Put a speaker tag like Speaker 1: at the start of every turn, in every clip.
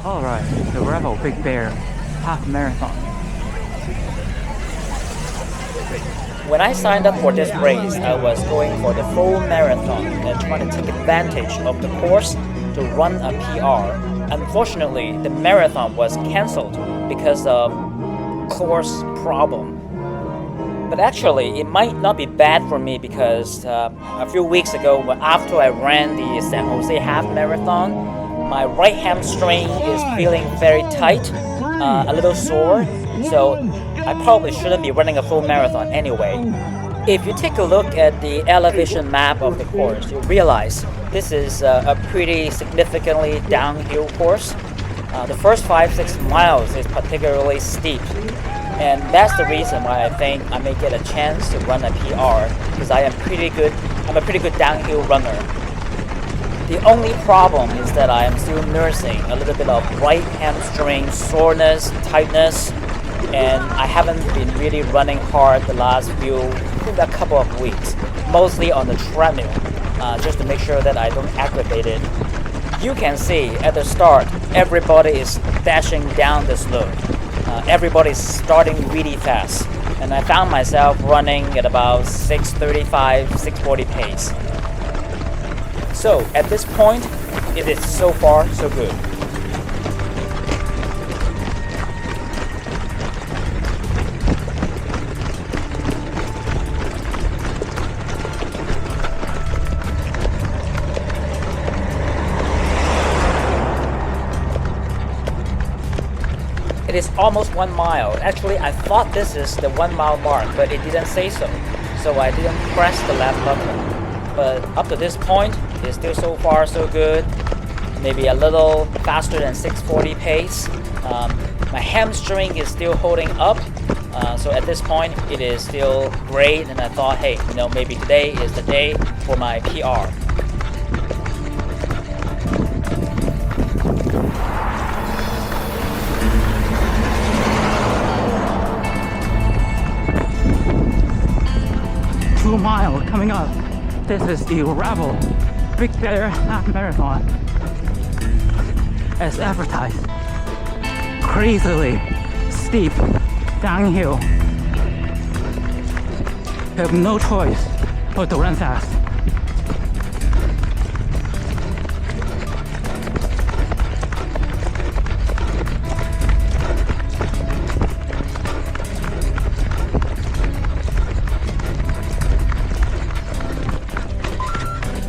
Speaker 1: Alright, the Revel Big Bear Half Marathon.
Speaker 2: When I signed up for this race, I was going for the full marathon and trying to take advantage of the course to run a PR. Unfortunately, the marathon was cancelled because of course problem. But actually, it might not be bad for me because a few weeks ago, after I ran the San Jose half marathon, my right hamstring is feeling very tight, a little sore, so I probably shouldn't be running a full marathon anyway. If you take a look at the elevation map of the course, you'll realize this is a pretty significantly downhill course. The first 5-6 miles is particularly steep, and that's the reason why I think I may get a chance to run a PR, because I'm a pretty good downhill runner. The only problem is that I am still nursing a little bit of right hamstring soreness, tightness, and I haven't been really running hard the last a couple of weeks, mostly on the treadmill, just to make sure that I don't aggravate it. You can see at the start, everybody is dashing down the slope. Everybody's starting really fast, and I found myself running at about 6:35, 6:40 pace. So at this point, it is so far so good. It is almost 1 mile. Actually, I thought this is the 1 mile mark, but it didn't say so. So I didn't press the left button. But up to this point, it's still so far so good. Maybe a little faster than 6:40 pace. My hamstring is still holding up. So at this point, it is still great. And I thought, hey, maybe today is the day for my PR.
Speaker 1: Mile coming up. This is the Revel Big Bear Half Marathon. As advertised, crazily steep downhill. You have no choice but to run fast.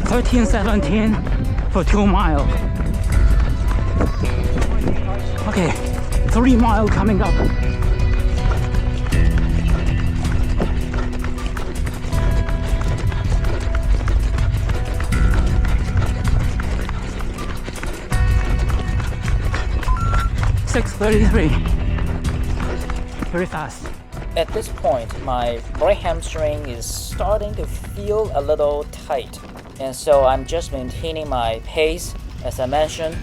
Speaker 1: $13.17 for 2 miles. Okay, 3 miles coming up. $6:33. Very fast.
Speaker 2: At this point, my right hamstring is starting to feel a little tight. And so I'm just maintaining my pace. As I mentioned,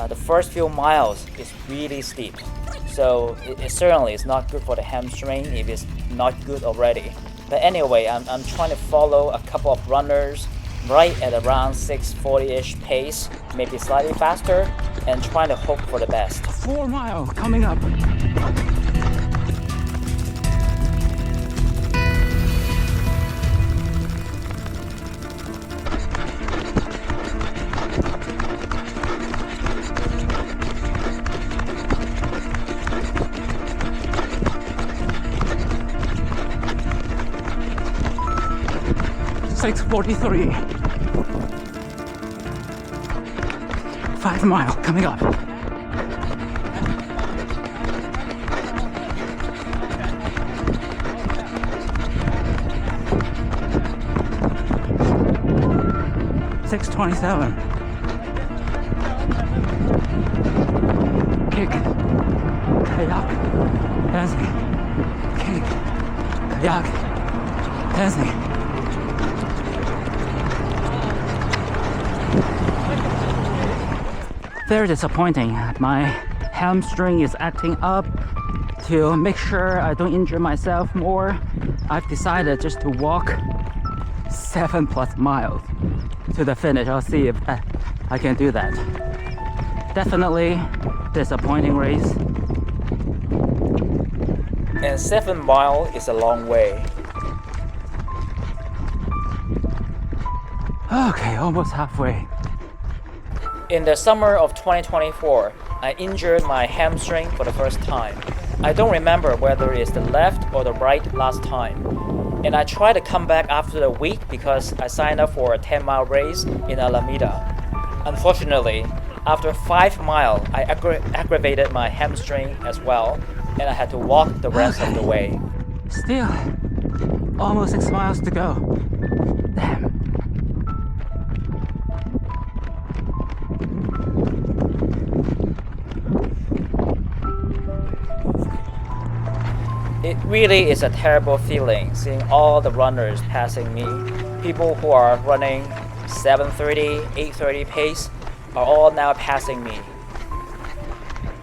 Speaker 2: the first few miles is really steep. So it certainly is not good for the hamstring if it's not good already. But anyway, I'm trying to follow a couple of runners right at around 6:40-ish pace, maybe slightly faster, and trying to hope for the best.
Speaker 1: 4 miles coming up. $6:43. 5 miles coming up. $6:27. Kick, kayak, dancing. Kick, kayak, dancing. Very disappointing. My hamstring is acting up. To make sure I don't injure myself more, I've decided just to walk 7+ miles to the finish. I'll see if I can do that. Definitely disappointing race.
Speaker 2: And 7 miles is a long way.
Speaker 1: Okay, almost halfway.
Speaker 2: In the summer of 2024, I injured my hamstring for the first time. I don't remember whether it's the left or the right last time. And I tried to come back after a week because I signed up for a 10-mile race in Alameda. Unfortunately, after 5 miles, I aggravated my hamstring as well, and I had to walk the rest of the way.
Speaker 1: Still, almost 6 miles to go. Damn.
Speaker 2: It really is a terrible feeling seeing all the runners passing me. People who are running 7:30, 8:30 pace are all now passing me.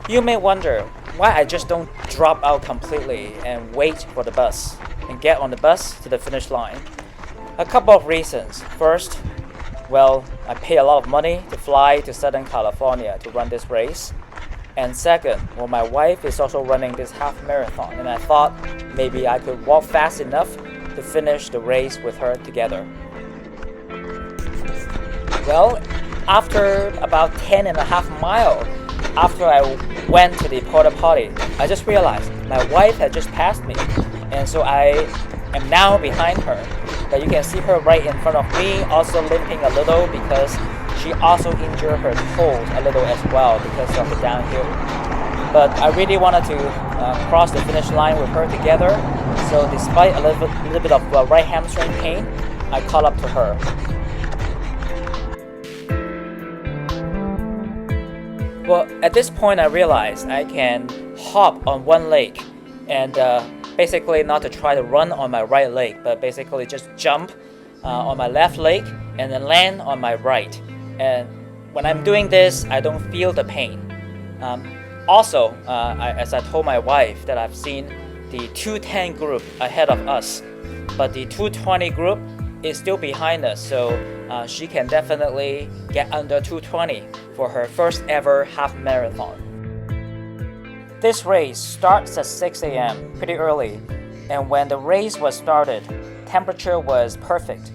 Speaker 2: You may wonder why I just don't drop out completely and wait for the bus and get on the bus to the finish line. A couple of reasons. First, well, I pay a lot of money to fly to Southern California to run this race. And second, well, my wife is also running this half marathon, and I thought maybe I could walk fast enough to finish the race with her together. Well, after about 10.5 miles, after I went to the porta potty, I just realized my wife had just passed me, and so I am now behind her. But you can see her right in front of me, also limping a little because she also injured her toes a little as well because of the downhill. But I really wanted to cross the finish line with her together. So despite a little bit of right hamstring pain, I caught up to her. Well, at this point I realized I can hop on one leg and basically not to try to run on my right leg, but basically just jump on my left leg and then land on my right. And when I'm doing this, I don't feel the pain. Also, as I told my wife that I've seen the 210 group ahead of us, but the 220 group is still behind us, so she can definitely get under 220 for her first ever half marathon. This race starts at 6 a.m., pretty early, and when the race was started, temperature was perfect.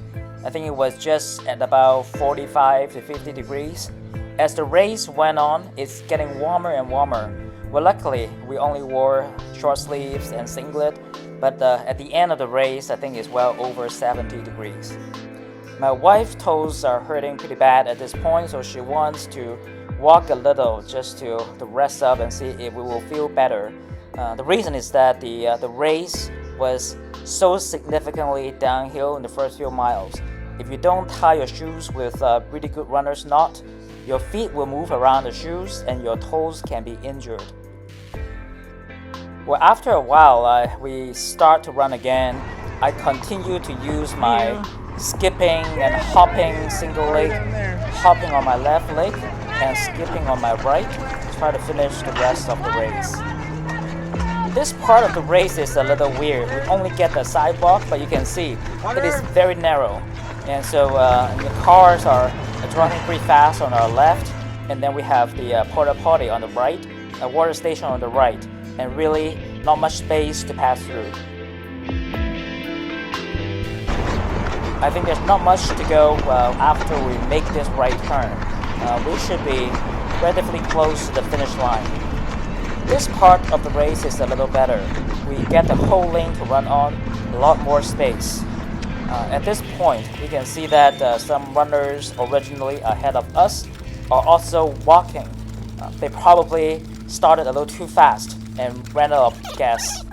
Speaker 2: I think it was just at about 45 to 50 degrees. As the race went on, it's getting warmer and warmer. Well, luckily, we only wore short sleeves and singlet, but at the end of the race, I think it's well over 70 degrees. My wife's toes are hurting pretty bad at this point, so she wants to walk a little just to rest up and see if we will feel better. The reason is that the race was so significantly downhill in the first few miles. If you don't tie your shoes with a really good runner's knot, your feet will move around the shoes and your toes can be injured. Well, after a while, we start to run again. I continue to use my skipping and hopping single leg, hopping on my left leg and skipping on my right to try to finish the rest of the race. This part of the race is a little weird. We only get the sidewalk, but you can see it is very narrow. And so the cars are driving pretty fast on our left, and then we have the porta potty on the right, a water station on the right, and really not much space to pass through. I think there's not much to go after we make this right turn. We should be relatively close to the finish line. This part of the race is a little better. We get the whole lane to run on, a lot more space. At this point, you can see that some runners originally ahead of us are also walking. They probably started a little too fast and ran out of gas.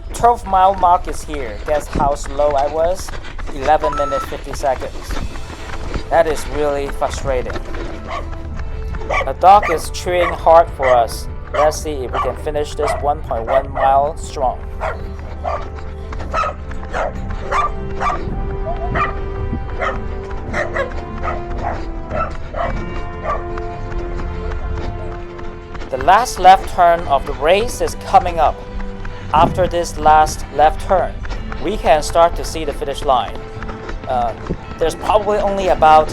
Speaker 2: 12-mile mark is here. Guess how slow I was? 11 minutes 50 seconds. That is really frustrating. The dog is chewing hard for us. Let's see if we can finish this 1.1 mile strong. The last left turn of the race is coming up. After this last left turn, we can start to see the finish line. There's probably only about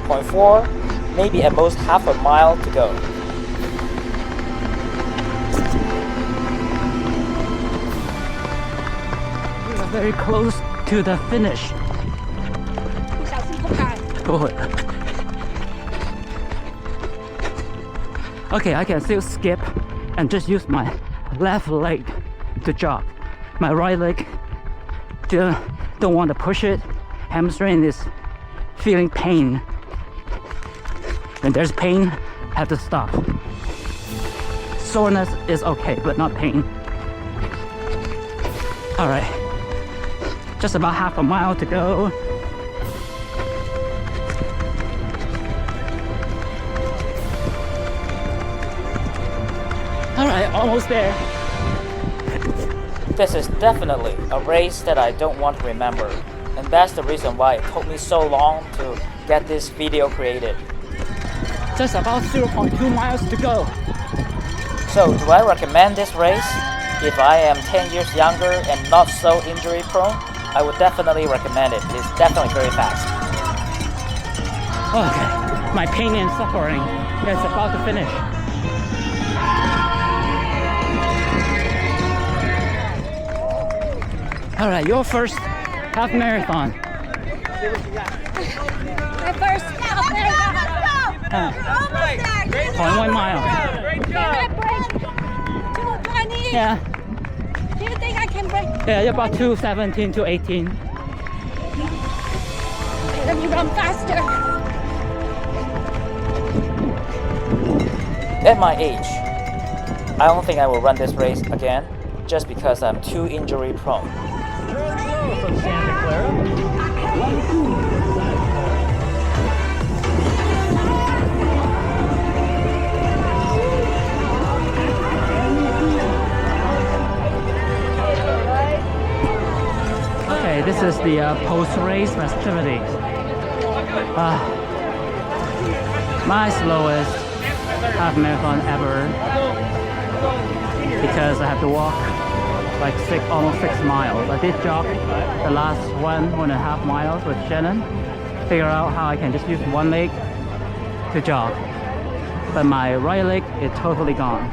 Speaker 2: 0.4, maybe at most half a mile to go.
Speaker 1: very close to the finish.
Speaker 3: 小心碰杆。
Speaker 1: Good. Okay, I can still skip and just use my left leg to jog. My right leg don't want to push it. Hamstring is feeling pain. When there's pain, I have to stop. Soreness is okay, but not pain. All right, just about half a mile to go. All right, almost there.
Speaker 2: This is definitely a race that I don't want to remember, and that's the reason why it took me so long to get this video created.
Speaker 1: Just about 0.2 miles to go.
Speaker 2: So, do I recommend this race? If I am 10 years younger and not so injury prone, I would definitely recommend it. It's definitely very fast.
Speaker 1: Okay, my pain and suffering is about to finish. All right, your first half marathon.
Speaker 3: My first half marathon.
Speaker 1: 0.1 mile.
Speaker 3: Can I break 2:20?
Speaker 1: Yeah,
Speaker 3: Do you think I can break?
Speaker 1: yeah, about 2:17 to 18.
Speaker 3: Let me run faster.
Speaker 2: At my age, I don't think I will run this race again, just because I'm too injury prone.
Speaker 4: From Santa Clara.
Speaker 1: Okay, this is the post-race festivity. My slowest half marathon ever, because I have to walk like almost 6 miles. I did jog the last 1.5 miles with Shannon, figure out how I can just use one leg to jog, but my right leg is totally gone.